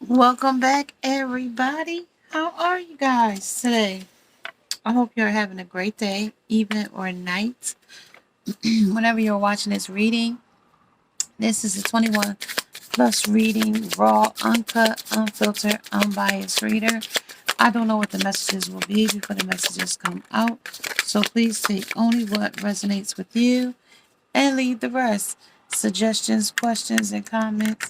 Welcome back, everybody. How are you guys today? I hope you're having a great day, evening, or night. Whenever you're watching this reading, this is a 21 plus reading, raw, uncut, unfiltered, unbiased reader. I don't know what the messages will be before the messages come out, so please take only what resonates with you and leave the rest. Suggestions, questions, and comments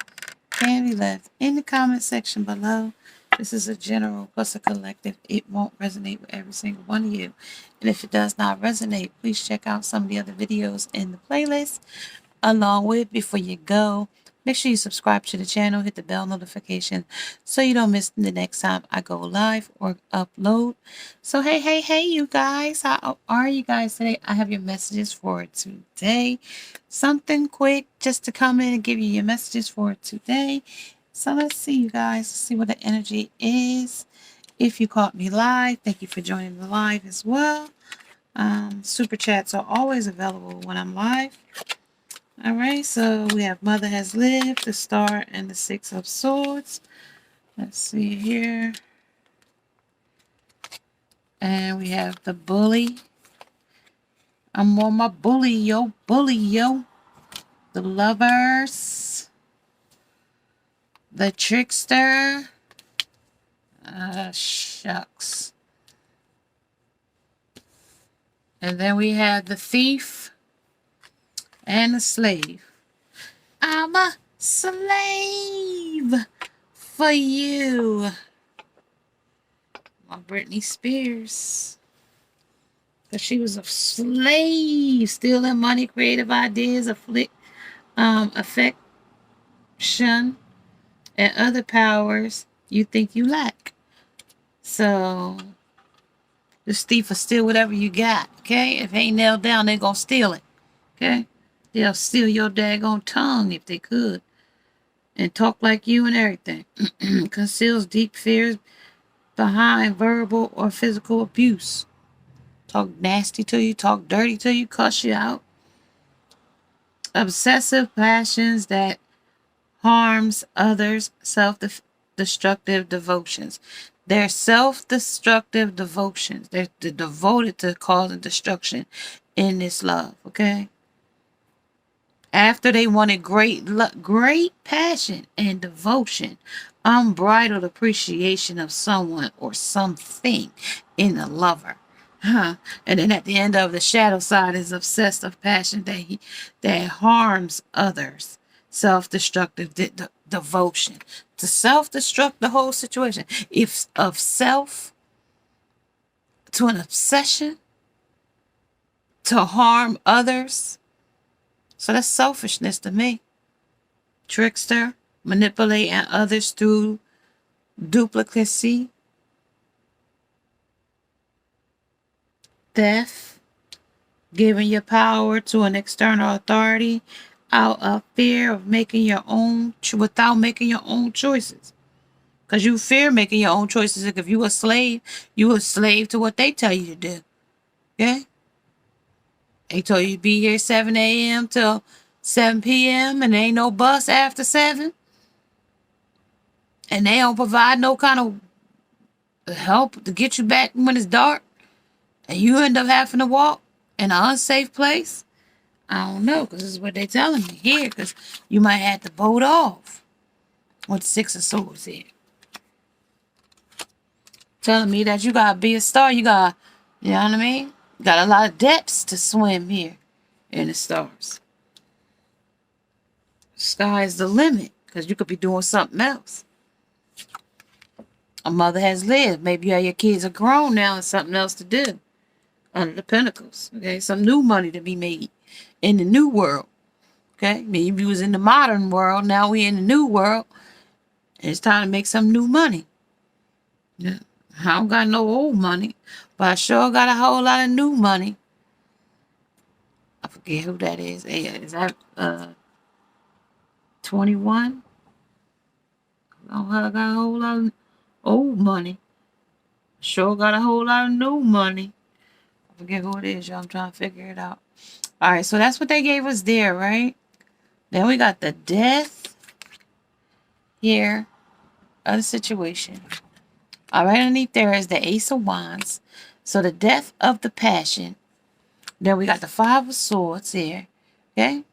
can be left in the comment section below. This is a general plus a collective. It won't resonate with every single one of you. And if it does not resonate, please check out some of the other videos in the playlist. Along with, before you go, make sure you subscribe to the channel, hit the bell notification so you don't miss the next time I go live or upload. So hey, you guys, how are you guys today? I have your messages for today. Something quick just to come in and give you your messages for today. So let's see, you guys, see what the energy is. If you caught me live, thank you for joining the live as well. Super chats are always available when I'm live. All right, so we have Mother Has Lived, the Star, and the Six of Swords. Let's see here. And we have the Bully. I'm on my bully, yo. The Lovers. The Trickster. Shucks. And then we have the Thief and the Slave. I'm a slave for you. My Britney Spears. Because she was a slave, stealing money, creative ideas, affection, and other powers you think you lack. So, this thief will steal whatever you got, okay? If it ain't nailed down, they're going to steal it, okay? They'll steal your daggone tongue if they could. And talk like you and everything. Conceals deep fears behind verbal or physical abuse. Talk nasty to you, talk dirty to you, cuss you out. Obsessive passions that harms others, self-destructive devotions. They're self-destructive devotions. They're devoted to causing destruction in this love, okay? After they wanted great passion and devotion, unbridled appreciation of someone or something in a lover. And then at the end of the shadow side is obsessive passion that harms others. Self-destructive devotion. To self-destruct the whole situation. If of self to an obsession to harm others. So that's selfishness to me. Trickster, manipulating others through duplicacy. Theft, giving your power to an external authority out of fear of making your own, without making your own choices. Because you fear making your own choices. If you a slave to what they tell you to do. Okay? They told you to be here 7 a.m. till 7 p.m. and there ain't no bus after 7. And they don't provide no kind of help to get you back when it's dark. And you end up having to walk in an unsafe place. I don't know, because this is what they're telling me here, because you might have to boat off with 6 of Swords here. Telling me that you got to be a star. You got, you know what I mean? Got a lot of depths to swim here in the stars. Sky is the limit, because you could be doing something else. A mother has lived. Maybe your kids are grown now and something else to do. Under the Pentacles. Okay, some new money to be made in the new world. Okay, maybe you was in the modern world. Now we in the new world. And it's time to make some new money. Yeah, I don't got no old money, but I sure got a whole lot of new money. I forget who that is. Hey, is that 21? I got a whole lot of old money. Sure got a whole lot of new money. I forget who it is, y'all. I'm trying to figure it out. All right, so that's what they gave us there, right? Then we got the Death here. of the situation. All right, underneath there is the Ace of Wands. So the death of the passion. Then we got the Five of Swords here. Okay?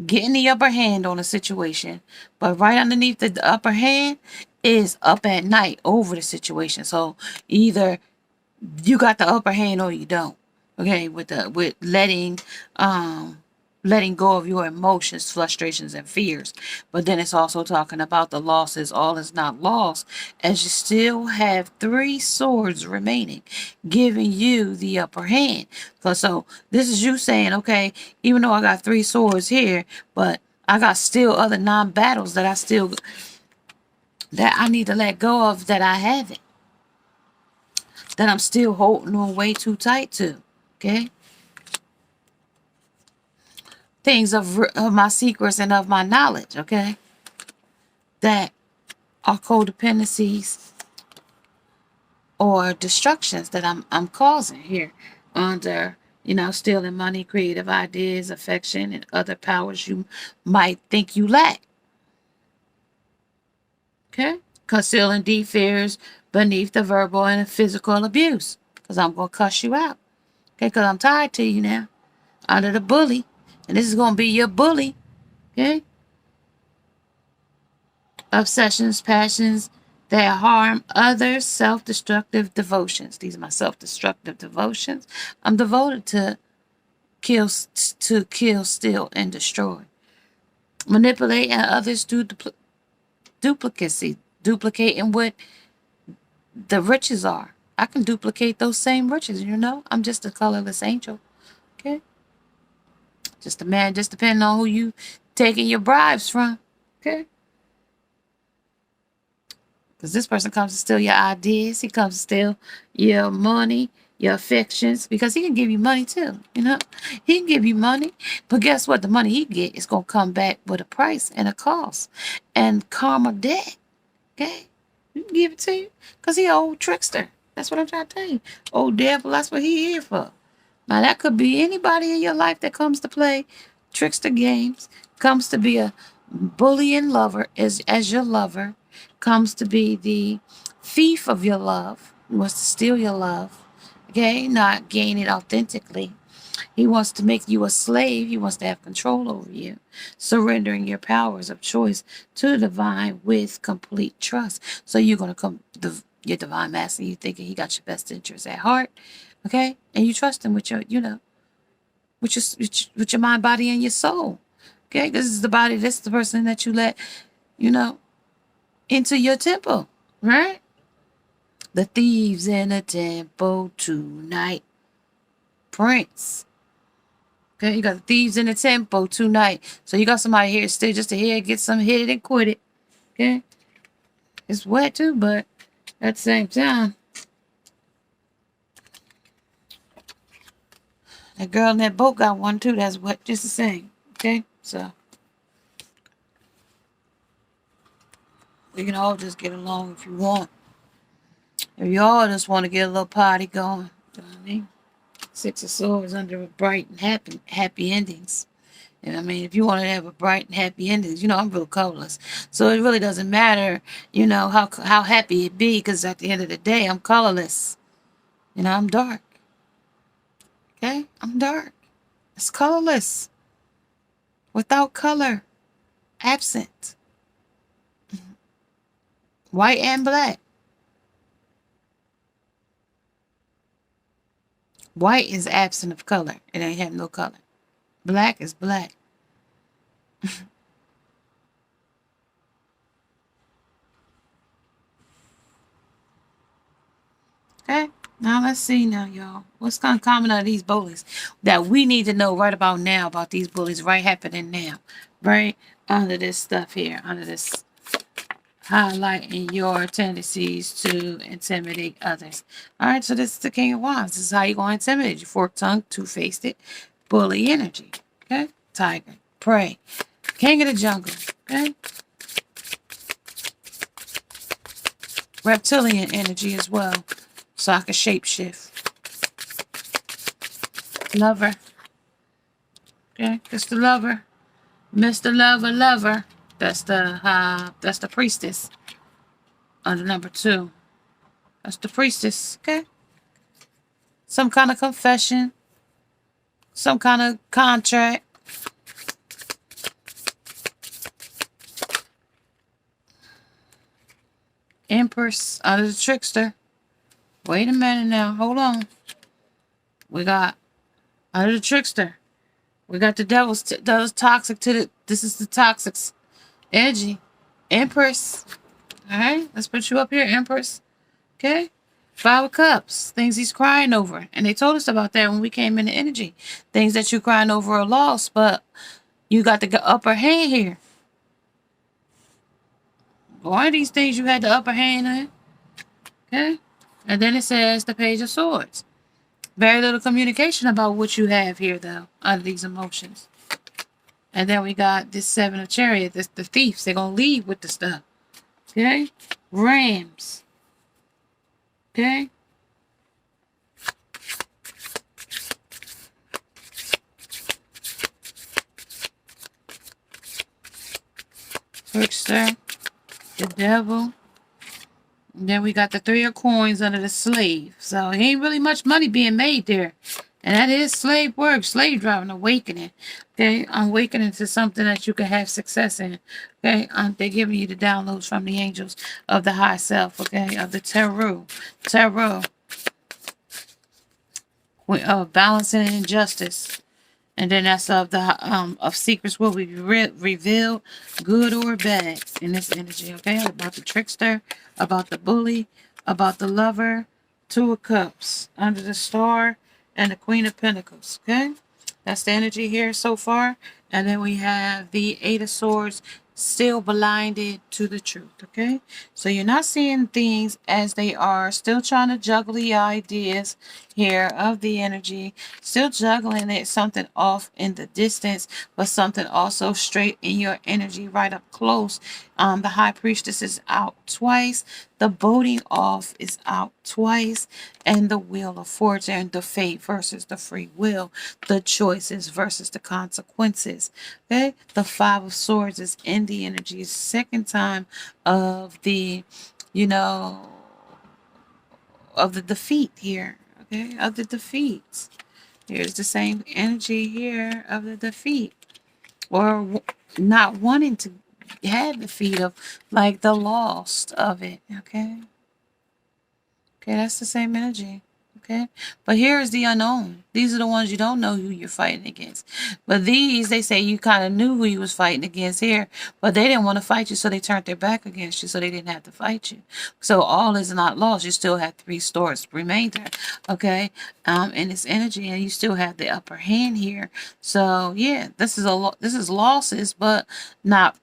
Getting the upper hand on a situation. But right underneath the upper hand is up at night over the situation. So either you got the upper hand or you don't. Okay, with letting go of your emotions, frustrations, and fears. But then it's also talking about the losses. All is not lost, as you still have 3 swords remaining, giving you the upper hand. So this is you saying, okay, even though I got 3 swords here, but I got still other non-battles that I need to let go of, that I haven't, that I'm still holding on way too tight to. Okay? Things of my secrets and of my knowledge, okay? That are codependencies or destructions that I'm causing here under, stealing money, creative ideas, affection, and other powers you might think you lack. Okay? Concealing deep fears beneath the verbal and physical abuse. Because I'm going to cuss you out. Okay? Because I'm tied to you now. Under the bully. And this is going to be your bully. Okay? Obsessions, passions that harm others, self-destructive devotions. These are my self-destructive devotions. I'm devoted to kill, steal, and destroy. Manipulating others through duplicacy, duplicating what the riches are. I can duplicate those same riches, I'm just a colorless angel. Okay? Just a man, just depending on who you taking your bribes from. Okay? Because this person comes to steal your ideas. He comes to steal your money, your affections. Because he can give you money too, He can give you money. But guess what? The money he get is going to come back with a price and a cost. And karma debt. Okay? You can give it to you. Because he an old trickster. That's what I'm trying to tell you. Old devil, that's what he here for. Now, that could be anybody in your life that comes to play trickster games, comes to be a bullying lover as your lover, comes to be the thief of your love. He wants to steal your love, okay? Not gain it authentically. He wants to make you a slave. He wants to have control over you, surrendering your powers of choice to the divine with complete trust. So you're going to come, your divine master, you thinking he got your best interests at heart, okay? And you trust him with your, with your mind, body, and your soul, okay? This is the body, this is the person that you let, into your temple, right? The thieves in the temple tonight. Prince. Okay, you got the thieves in the temple tonight. So you got somebody here still just to hear, get some hit it and quit it. Okay? It's wet too, but at the same time, that girl in that boat got one too that's wet just the same. Okay? So we can all just get along if you want. If you all just want to get a little party going. You know what I mean? 6 of Swords under a bright and happy endings. And I mean, if you want to have a bright and happy endings, I'm real colorless. So it really doesn't matter, how happy it be, because at the end of the day, I'm colorless. I'm dark. Okay? I'm dark. It's colorless. Without color. Absent. White and black. White is absent of color. It ain't have no color. Black is black. Okay, now let's see now, y'all. What's going to come out of these bullies that we need to know right about now about these bullies right happening now, right under this stuff here, under this highlighting your tendencies to intimidate others. All right, so this is the King of Wands. This is how you're going to intimidate. Your fork-tongued, two-faced, bully energy. Okay, Tiger, Prey, King of the Jungle. Okay, reptilian energy as well, so I can shapeshift. Lover. Okay, it's the lover. Mr. Lover, lover. That's the priestess under number 2. That's the priestess. Okay. Some kind of confession, some kind of contract. Empress under the trickster. Wait a minute now. Hold on. We got under the trickster. We got the devil's toxic to the. This is the toxic energy. Empress. All right. Let's put you up here, Empress. Okay. 5 of Cups. Things he's crying over. And they told us about that when we came into energy. Things that you're crying over are lost, but you got the upper hand here. One of these things you had the upper hand in. Okay. And then it says the Page of Swords. Very little communication about what you have here, though, under these emotions. And then we got this 7 of Chariot. The thieves. They're going to leave with the stuff. Okay. Rams. Okay. Trickster. The devil. And then we got the 3 of Coins under the slave. So ain't really much money being made there. And that is slave work, slave driving, awakening. Okay, awakening to something that you can have success in. Okay, they're giving you the downloads from the angels of the high self. Okay, of the tarot. Balancing and injustice. And then that's of the secrets will be revealed, good or bad, in this energy. Okay, about the trickster, about the bully, about the lover, 2 of Cups under the Star, and the Queen of Pentacles. Okay, that's the energy here so far. And then we have the 8 of Swords, still blinded to the truth. Okay, so you're not seeing things as they are, still trying to juggle the ideas here of the energy, still juggling it, something off in the distance, but something also straight in your energy, right up close. The High Priestess is out twice, the Boating Off is out twice, and the Wheel of Fortune, the fate versus the free will, the choices versus the consequences. Okay, the 5 of Swords is in the energy, second time of the, of the defeat here. Okay, of the defeats. Here's the same energy here of the defeat, or not wanting to have defeat, of like the lost of it. Okay, that's the same energy. Okay, but here is the unknown. These are the ones you don't know who you're fighting against. But these, they say you kind of knew who you was fighting against here, but they didn't want to fight you, so they turned their back against you, so they didn't have to fight you. So all is not lost. You still have 3 stores remainder, okay, in this energy, and you still have the upper hand here. So yeah, this is losses, but not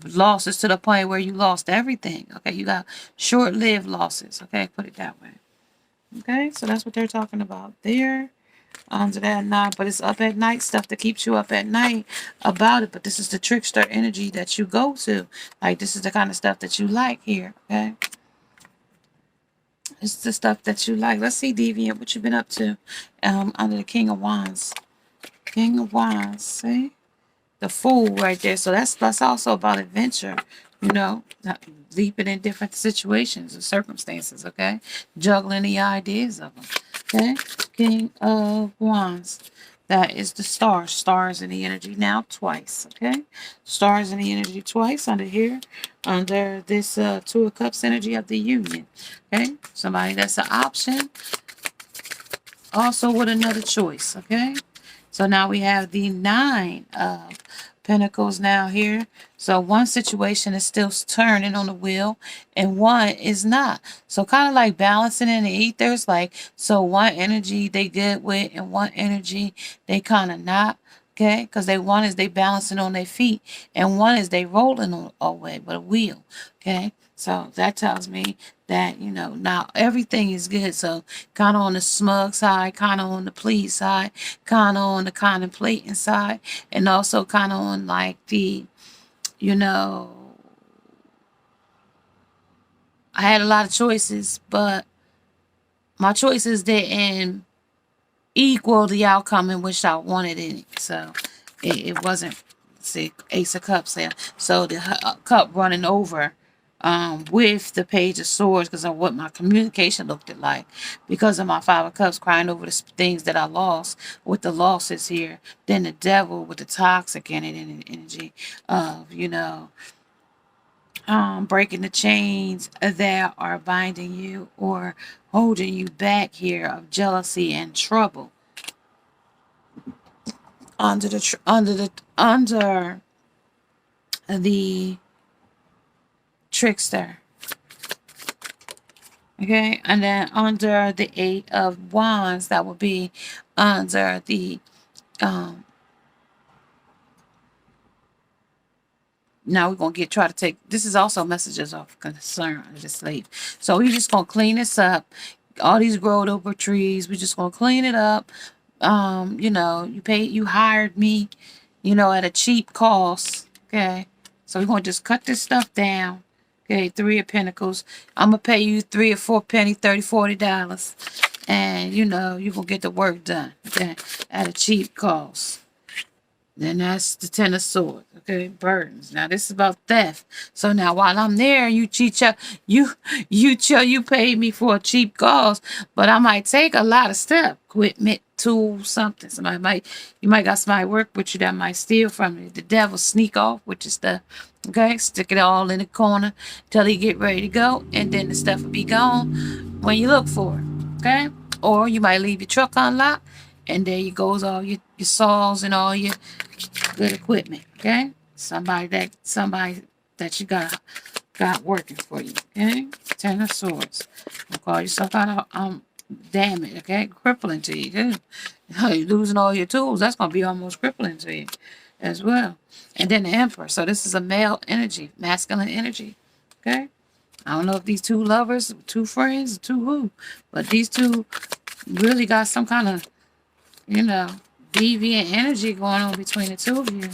losses to the point where you lost everything. Okay, you got short-lived losses. Okay, put it that way. Okay, so that's what they're talking about there. To that night, but it's up at night stuff that keeps you up at night about it. But this is the trickster energy that you go to. Like, this is the kind of stuff that you like here. Okay, it's the stuff that you like. Let's see, Deviant, what you've been up to. Under the King of Wands. King of Wands. See, the Fool right there. So that's also about adventure. Leaping in different situations and circumstances, okay? Juggling the ideas of them, okay? King of Wands. That is the Star. Stars in the energy now twice, okay? Stars in the energy twice under here. Under this 2 of Cups energy of the Union, okay? Somebody that's an option. Also with another choice, okay? So now we have the 9 of Pentacles now here. So one situation is still turning on the wheel and one is not. So kind of like balancing in the ethers. Like, so one energy they good with and one energy they kind of not. Okay, because one is they balancing on their feet and one is they rolling on away with a wheel. Okay, so that tells me that, now everything is good. So kind of on the smug side, kind of on the please side, kind of on the contemplating side, and also kind of on like the, I had a lot of choices, but my choices didn't equal the outcome in which I wanted it. So it wasn't See, Ace of Cups there. So the cup running over with the Page of Swords because of what my communication looked like. Because of my Five of Cups crying over the things that I lost with the losses here. Then the devil with the toxic energy of, breaking the chains that are binding you or holding you back here of jealousy and trouble under the trickster. Okay, and then under the Eight of Wands, that would be under the now we're gonna try to take this is also messages of concern of the slave. So we're just gonna clean this up. All these growed over trees, we're just gonna clean it up. You hired me, at a cheap cost. Okay. So we're gonna just cut this stuff down. Okay, Three of Pentacles. I'm gonna pay you 3 or 4 penny, $30, $40. And you're gonna get the work done, okay, at a cheap cost. Then that's the Ten of Swords, okay? Burdens. Now this is about theft. So now while I'm there, you paid me for a cheap cost, but I might take a lot of stuff, equipment, tools, something. You might got somebody work with you that might steal from you. The devil sneak off with your stuff, okay? Stick it all in the corner till he get ready to go, and then the stuff will be gone when you look for it, okay? Or you might leave your truck unlocked, and there you goes all your saws and all your good equipment, okay? Somebody that you got working for you, okay? Ten of Swords. Don't call yourself out of damage, okay? Crippling to you, too. You're losing all your tools. That's gonna be almost crippling to you as well. And then the Emperor. So this is a male energy, masculine energy, okay? I don't know if these two lovers, two friends, two who, but these two really got some kind of deviant energy going on between the two of you.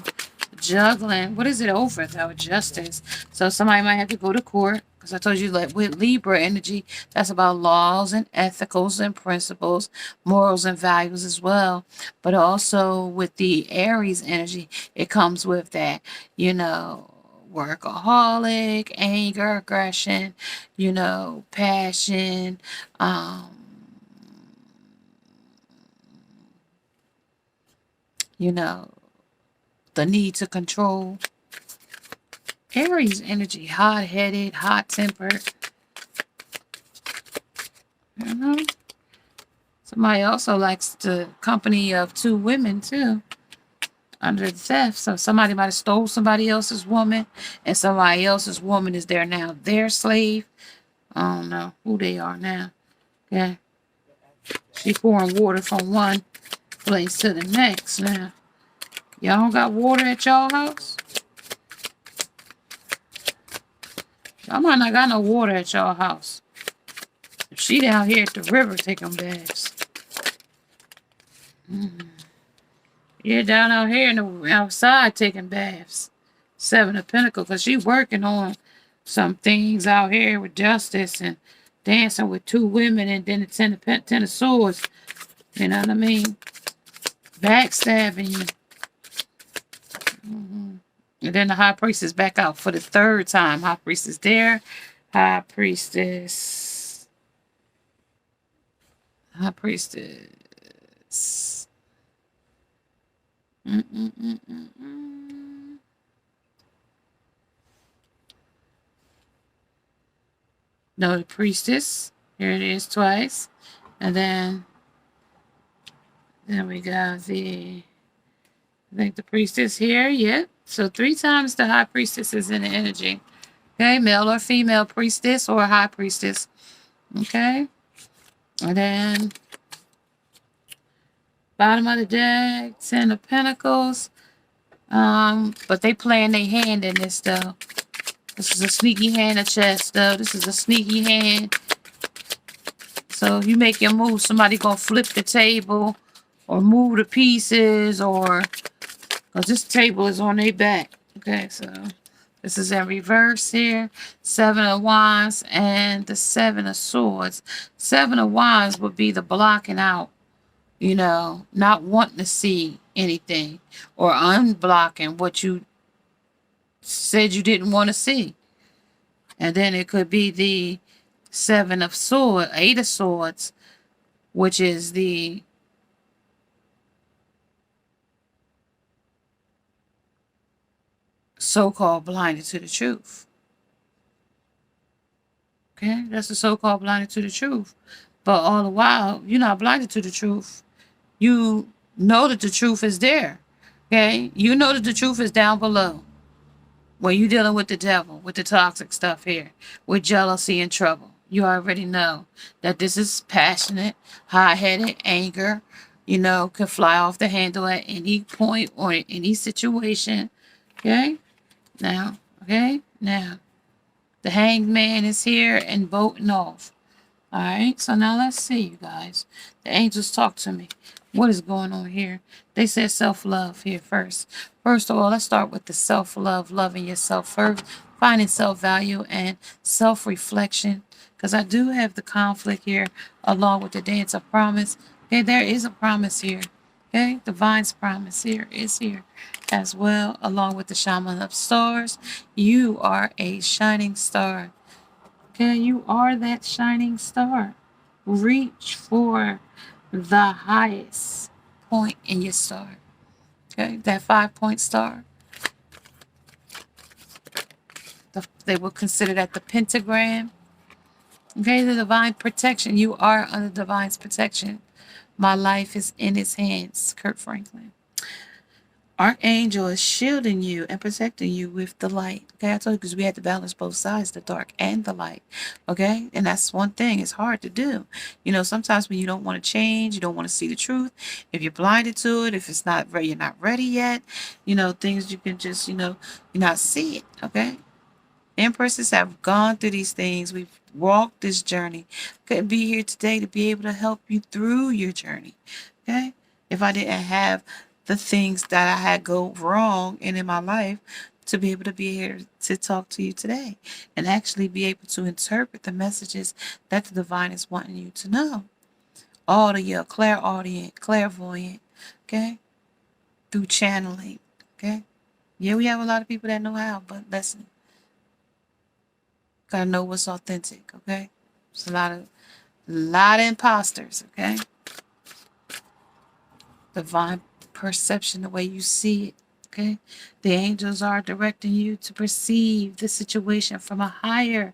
Juggling. What is it over, though? Justice. So somebody might have to go to court. Because I told you, like, with Libra energy, that's about laws and ethicals and principles, morals and values as well. But also with the Aries energy, it comes with that, workaholic, anger, aggression, passion, the need to control. Aries energy, hot-headed, hot-tempered. Somebody also likes the company of two women, too, under the theft. So somebody might have stole somebody else's woman, and somebody else's woman is there now, their slave. I don't know who they are now. Okay. She pouring water from one place to the next now. Y'all don't got water at y'all house? Y'all might not got no water at y'all house. If she down here at the river taking baths. You're down out here outside taking baths. Seven of Pentacles, because she working on some things out here with justice and dancing with two women, and then the Ten of Swords. You know what I mean? Backstabbing you. And then the High Priestess back out for the third time. High Priestess there. High Priestess. High Priestess. No, the Priestess. Here it is twice. And then we got I think the Priestess here. Yep. So 3 times the High Priestess is in the energy. Okay, male or female priestess or High Priestess. Okay. And then bottom of the deck, Ten of Pentacles. But they playing their hand in this, though. This is a sneaky hand of chess, though. This is a sneaky hand. So if you make your move, somebody gonna flip the table or move the pieces, or because this table is on their back. Okay, so this is in reverse here. Seven of Wands and the Seven of Swords. Seven of Wands would be the blocking out not wanting to see anything or unblocking what you said you didn't want to see. And then it could be the Eight of Swords, which is the so-called blinded to the truth. Okay, that's the so-called blinded to the truth. But all the while, you're not blinded to the truth. You know that the truth is there. Okay, you know that the truth is down below. When you're dealing with the devil, with the toxic stuff here, with jealousy and trouble, you already know that this is passionate, high-headed anger, can fly off the handle at any point or in any situation. Okay? Now, the hanged man is here and voting off. All right, so now let's see, you guys. The angels talk to me. What is going on here? They said self-love here first. First of all, let's start with the self-love, loving yourself first, finding self-value and self-reflection. Because I do have the conflict here along with the dance of promise. Okay, there is a promise here. Okay, divine's promise here is here as well, along with the shaman of stars. You are a shining star. Okay, you are that shining star. Reach for the highest point in your star. Okay, that 5-point star. They will consider that the pentagram. Okay, the divine protection. You are under divine's protection. My life is in his hands. Kurt Franklin. Archangel is shielding you and protecting you with the light. Okay, I told you because we had to balance both sides, the dark and the light. Okay, and that's one thing. It's hard to do. Sometimes when you don't want to change, you don't want to see the truth. If you're blinded to it, if it's not ready, you're not ready yet. Things you can just, you not see it. Okay. Empresses have gone through these things. We've walked this journey. Couldn't be here today to be able to help you through your journey. Okay? If I didn't have the things that I had go wrong in my life to be able to be here to talk to you today and actually be able to interpret the messages that the divine is wanting you to know. All of you clairaudient, clairvoyant, okay? Through channeling, okay? Yeah, we have a lot of people that know how, but listen. Gotta know what's authentic, okay? There's a lot of imposters, okay? Divine perception, the way you see it, okay? The angels are directing you to perceive the situation from a higher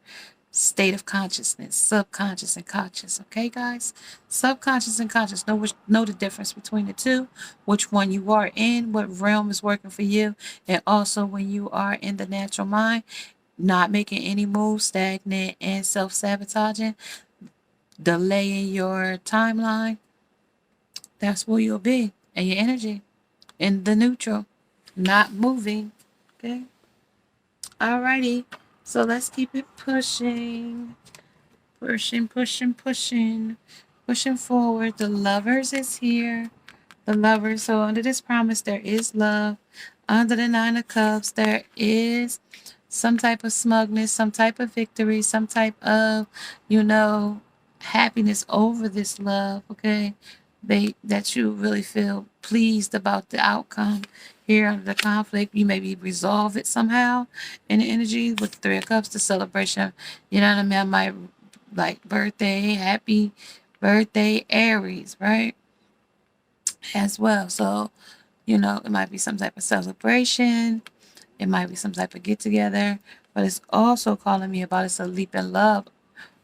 state of consciousness, subconscious and conscious, okay, guys? Subconscious and conscious. Know the difference between the two, which one you are in, what realm is working for you, and also when you are in the natural mind, not making any moves, stagnant and self-sabotaging, delaying your timeline, that's where you'll be. And your energy in the neutral, not moving. Okay. Alrighty. So let's keep it pushing. Pushing forward. The lovers is here. The lovers. So under this promise, there is love. Under the 9 of Cups, there is some type of smugness, some type of victory, some type of, happiness over this love, okay? That you really feel pleased about the outcome here under the conflict. You maybe resolve it somehow in the energy with the 3 of Cups, the celebration. You know what I mean? I might like birthday, happy birthday, Aries, right? As well. So, it might be some type of celebration. It might be some type of get together, but it's also calling me about it's a leap in love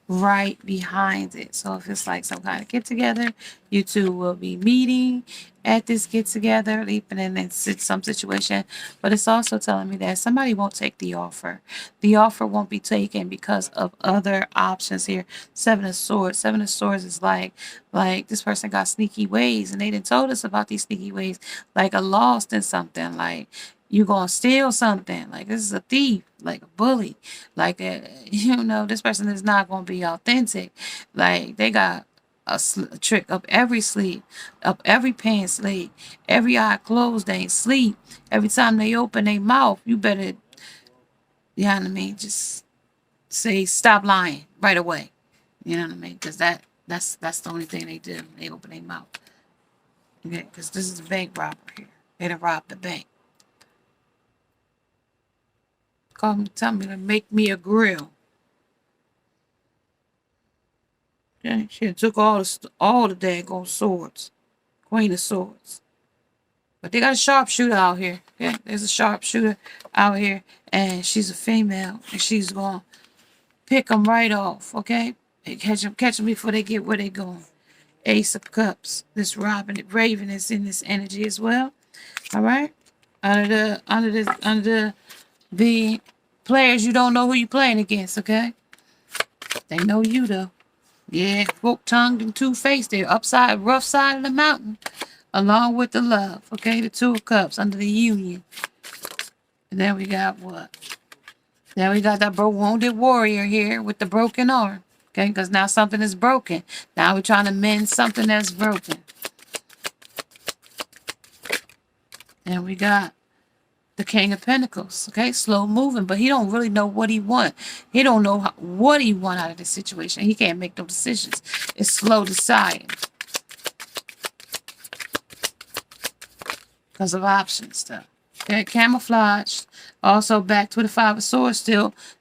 right behind it. So if it's like some kind of get together, you two will be meeting at this get together, leaping in some situation. But it's also telling me that somebody won't take the offer. The offer won't be taken because of other options here. 7 of Swords. 7 of Swords is like this person got sneaky ways, and they didn't told us about these sneaky ways, like a lost in something, like you gonna steal something, like this is a thief, like a bully, like this person is not gonna be authentic, like they got a trick up every sleeve, up every pant sleeve, every eye closed, they ain't sleep. Every time they open their mouth, you better, you know what I mean, just say stop lying right away. You know what I mean? Because that's the only thing they do. They open their mouth. Okay, because this is a bank robber here. They done robbed the bank. Call me, tell me to make me a grill. Okay, she took all the daggone swords. Queen of Swords. But they got a sharpshooter out here. Okay, there's a sharpshooter out here, and she's a female, and she's gonna pick them right off. Okay, and catch them before they get where they going. Ace of Cups. This Raven is in this energy as well. All right. Under the players, you don't know who you're playing against. Okay, they know you though. Yeah, fork-tongued and two-faced. They're rough side of the mountain, along with the love. Okay, the Two of Cups under the union. And then we got what? Then we got that wounded warrior here with the broken arm. Okay, because now something is broken. Now we're trying to mend something that's broken. And we got the King of Pentacles. Okay, slow moving, but he don't really know what he want. He don't know what he want out of this situation. He can't make no decisions. It's slow deciding because of options stuff. Okay, camouflage. Also back to the Five of Swords.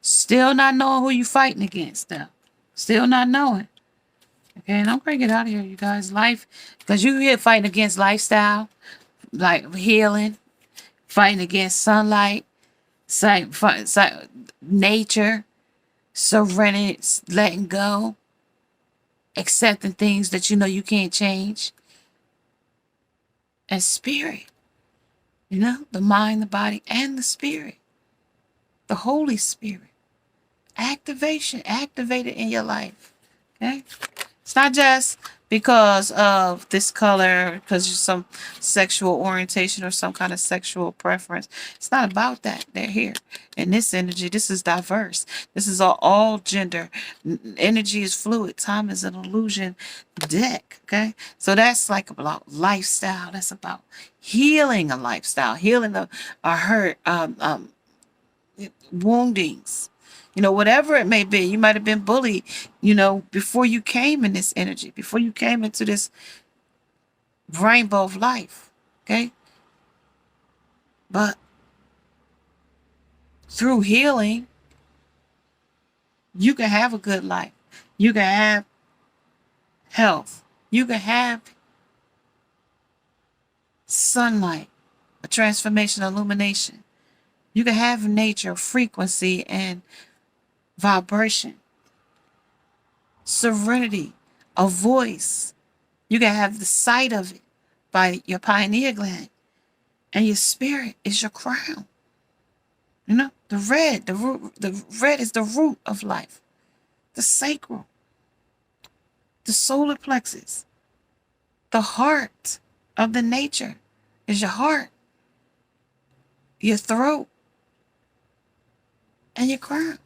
Still not knowing who you fighting against though. Still not knowing. Okay, and I'm gonna get out of here, you guys. Life, because you here fighting against lifestyle, like healing, fighting against sunlight, nature, serenity, letting go, accepting things that you know you can't change, and spirit. You know, the mind, the body, and the spirit. The Holy Spirit. Activated in your life. Okay? It's not just because of this color, because you're some sexual orientation or some kind of sexual preference. It's not about that. They're here. In this energy, this is diverse. This is all gender. Energy is fluid. Time is an illusion deck. Okay? So that's like about lifestyle. That's about healing a lifestyle, healing a hurt, woundings. You know, whatever it may be, you might have been bullied, you know, before you came in this energy, before you came into this rainbow of life. Okay. But through healing, you can have a good life. You can have health. You can have sunlight, a transformation, illumination. You can have nature, frequency, and vibration, serenity, a voice. You can have the sight of it by your pineal gland, and your spirit is your crown. You know, the red is the root of life, the sacral, the solar plexus, the heart of the nature is your heart, your throat, and your crown.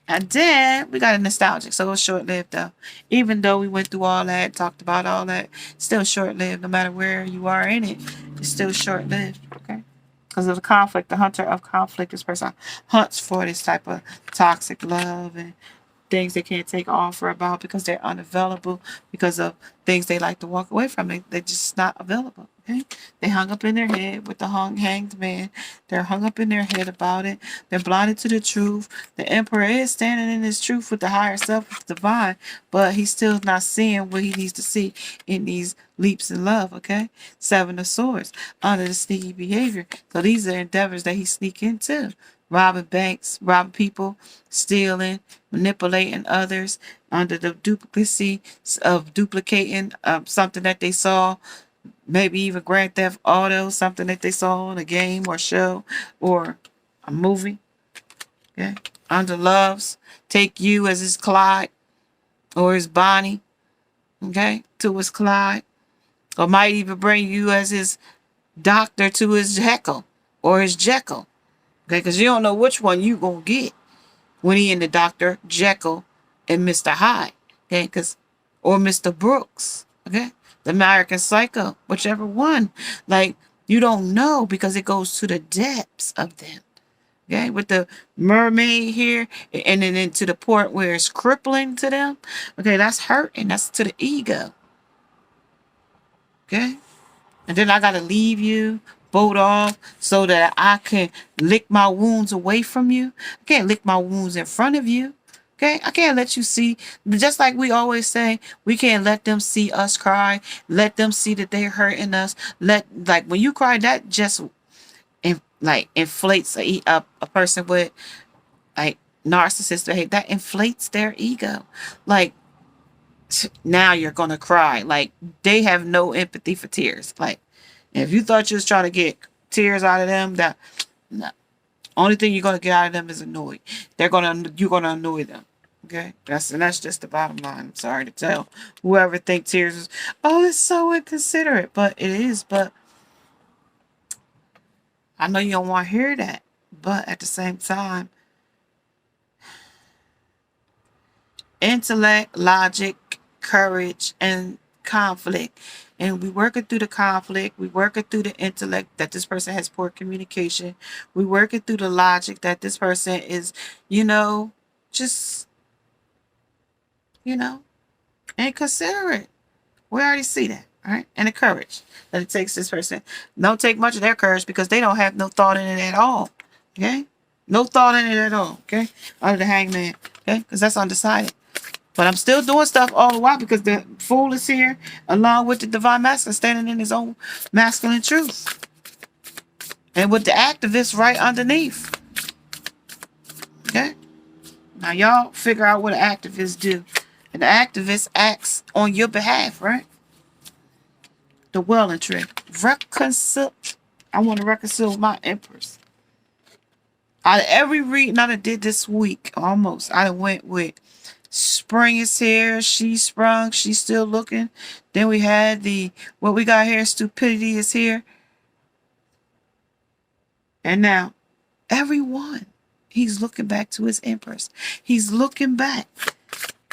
And then we got a nostalgic, so it was short-lived though. Even though we went through all that, talked about all that, still short-lived. No matter where you are in it, it's still short-lived. Okay, because of the conflict, the hunter of conflict, this person hunts for this type of toxic love and things they can't take offer about because they're unavailable, because of things they like to walk away from. They're just not available. Okay, they hung up in their head with the hanged man. They're hung up in their head about it. They're blinded to the truth. The emperor is standing in his truth with the higher self, with the divine, but he's still not seeing what he needs to see in these leaps in love. Okay, Seven of Swords under the sneaky behavior. So these are endeavors that he sneak into. Robbing banks, robbing people, stealing, manipulating others under the duplicacy of duplicating something that they saw, maybe even Grand Theft Auto, something that they saw in a game or show or a movie. Okay, under loves, take you as his Clyde or his Bonnie, okay, to his Clyde, or might even bring you as his doctor to his Jekyll or his Jekyll. Okay, because you don't know which one you gonna get when he in the Dr. Jekyll and Mr. Hyde. Okay, or Mr. Brooks. Okay, the American Psycho, whichever one. Like, you don't know because it goes to the depths of them. Okay, with the mermaid here, and then into the point where it's crippling to them. Okay, that's hurt, and that's to the ego. Okay, and then I gotta leave you, boat off, so that I can lick my wounds away from you. I can't lick my wounds in front of you. Okay, I can't let you see. Just like we always say, we can't let them see us cry. Let them see that they're hurting us. Like when you cry, that just inflates a person with like narcissist behavior. That inflates their ego. Like now you're gonna cry. Like they have no empathy for tears. Like if you thought you was trying to get tears out of them, that no. Only thing you're gonna get out of them is annoyed. You're gonna annoy them. Okay, that's just the bottom line. I'm sorry to tell whoever think tears is, oh, it's so inconsiderate, but it is. But I know you don't want to hear that. But at the same time, intellect, logic, courage, and conflict. And we work it through the conflict. We work it through the intellect that this person has poor communication. We work it through the logic that this person is, just, inconsiderate. We already see that, right? And the courage that it takes this person. Don't take much of their courage because they don't have no thought in it at all. Okay? No thought in it at all. Okay? Under the hangman. Okay? Because that's undecided. But I'm still doing stuff all the while because the fool is here along with the divine masculine standing in his own masculine truth. And with the activist right underneath. Okay? Now y'all figure out what an activist do. And the activist acts on your behalf, right? The well and trick. I want to reconcile with my empress. Out of every reading I did this week, almost, I went with spring is here, she sprung, she's still looking. Then we had what we got here, stupidity is here. And now, everyone, he's looking back to his empress. He's looking back.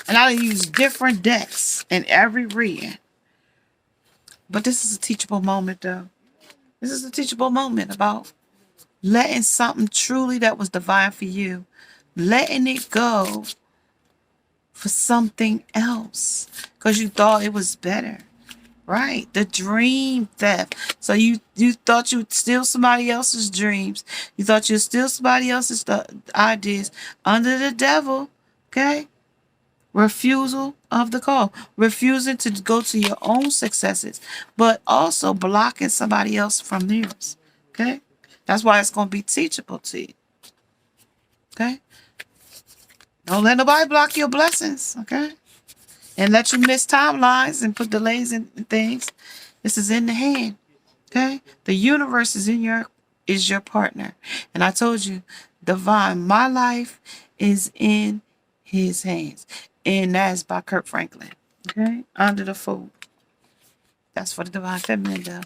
And I use different decks in every reading. But this is a teachable moment, though. This is a teachable moment about letting something truly that was divine for you, letting it go for something else because you thought it was better, right? The dream theft. So you thought you'd steal somebody else's dreams. You thought you'd steal somebody else's ideas under the devil, okay? Refusal of the call. Refusing to go to your own successes, but also blocking somebody else from theirs, okay? That's why it's going to be teachable to you, okay? Don't let nobody block your blessings, okay? And let you miss timelines and put delays in things. This is in the hand, okay? The universe is your partner. And I told you, divine, my life is in his hands. And that's by Kirk Franklin, okay? Under the Fool. That's for the divine feminine, though.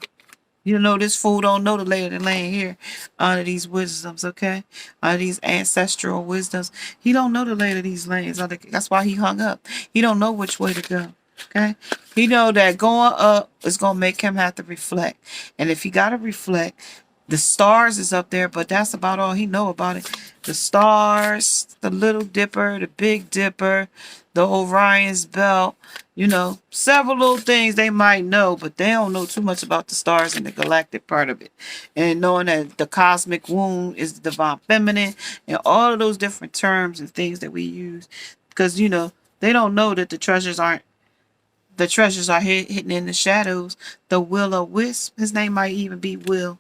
You know this fool don't know the lay of the land here under these wisdoms, okay? Under these ancestral wisdoms. He don't know the lay of these lands. That's why he hung up. He don't know which way to go, okay? He know that going up is going to make him have to reflect. And if he got to reflect, the stars is up there, but that's about all he know about it. The stars, the Little Dipper, the Big Dipper, the Orion's Belt, several little things they might know, but they don't know too much about the stars and the galactic part of it. And knowing that the cosmic womb is the divine feminine and all of those different terms and things that we use. Because, they don't know that the treasures are hidden in the shadows. The Will-O-Wisp, his name might even be Will.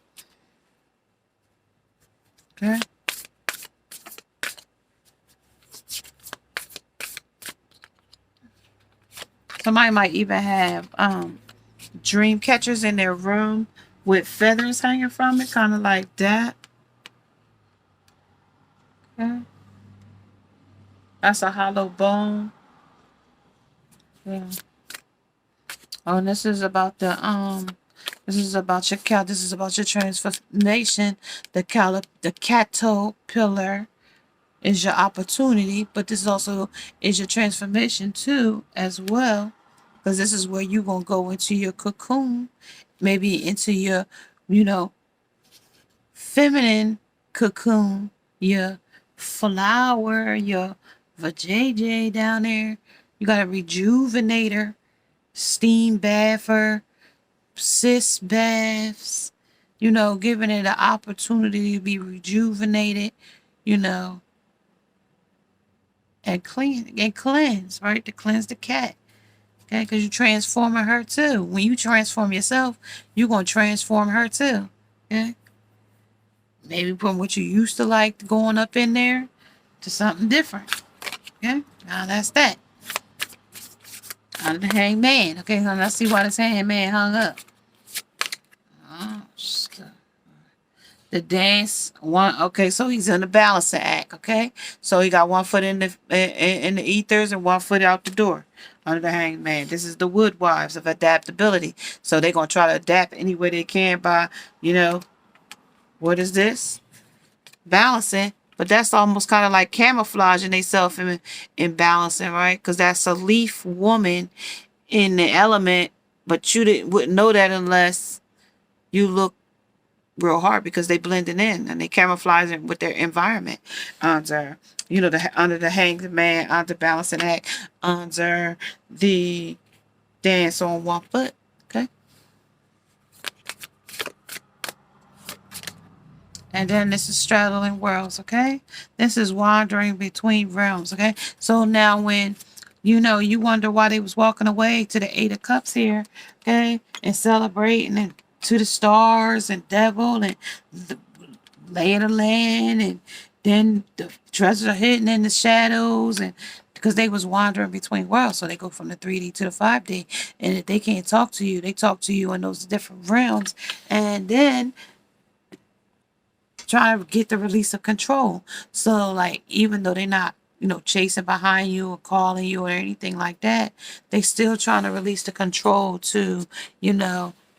Okay? Somebody might even have dream catchers in their room with feathers hanging from it, kind of like that. Okay. That's a hollow bone. Yeah. Oh, and this is about your this is about your transformation. The caterpillar is your opportunity, but this also is your transformation too, as well. Because this is where you're going to go into your cocoon, maybe into your, feminine cocoon, your flower, your vajayjay down there. You got a rejuvenator, steam bather, cis baths, giving it an opportunity to be rejuvenated, you know, and cleanse, right? To cleanse the cat. Okay, because you're transforming her too. When you transform yourself, you're gonna transform her too. Okay. Maybe from what you used to like going up in there to something different. Okay. Now that's that. Under the hangman. Okay, now let's see why this hangman hung up. Oh, the dance one. Okay, so he's in the balancing act. Okay, so he got one foot in the ethers and one foot out the door under the hangman. This is the wood wives of adaptability. So they're gonna try to adapt any way they can by, what is this? Balancing. But that's almost kind of like camouflaging themselves in balancing, right? Because that's a leaf woman in the element, but you wouldn't know that unless you look real hard, because they blending in and they camouflaging with their environment under, under the hanged man, under balancing act, under the dance on one foot. Okay. And then this is straddling worlds. Okay. This is wandering between realms. Okay. So now when you wonder why they was walking away to the 8 of Cups here, okay, and celebrating and to the stars and devil and the lay of the land, and then the treasures are hidden in the shadows, and because they was wandering between worlds, so they go from the 3D to the 5D, and if they can't talk to you, they talk to you in those different realms, and then trying to get the release of control. So like, even though they're not, chasing behind you or calling you or anything like that, they still trying to release the control to,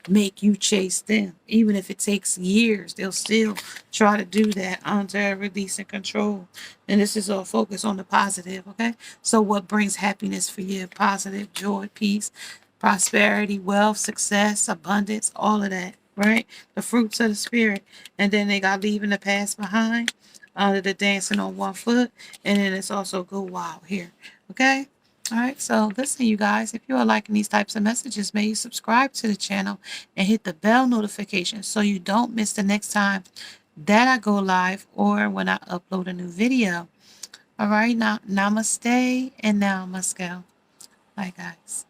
make you chase them. Even if it takes years, they'll still try to do that under release and control. And this is all focused on the positive, okay? So what brings happiness for you? Positive, joy, peace, prosperity, wealth, success, abundance, all of that, right? The fruits of the spirit. And then they got leaving the past behind, under the dancing on one foot. And then it's also go wild here, okay? All right, so listen, you guys, if you are liking these types of messages, may you subscribe to the channel and hit the bell notification so you don't miss the next time that I go live or when I upload a new video. All right, now namaste, and now I must go. Bye, guys.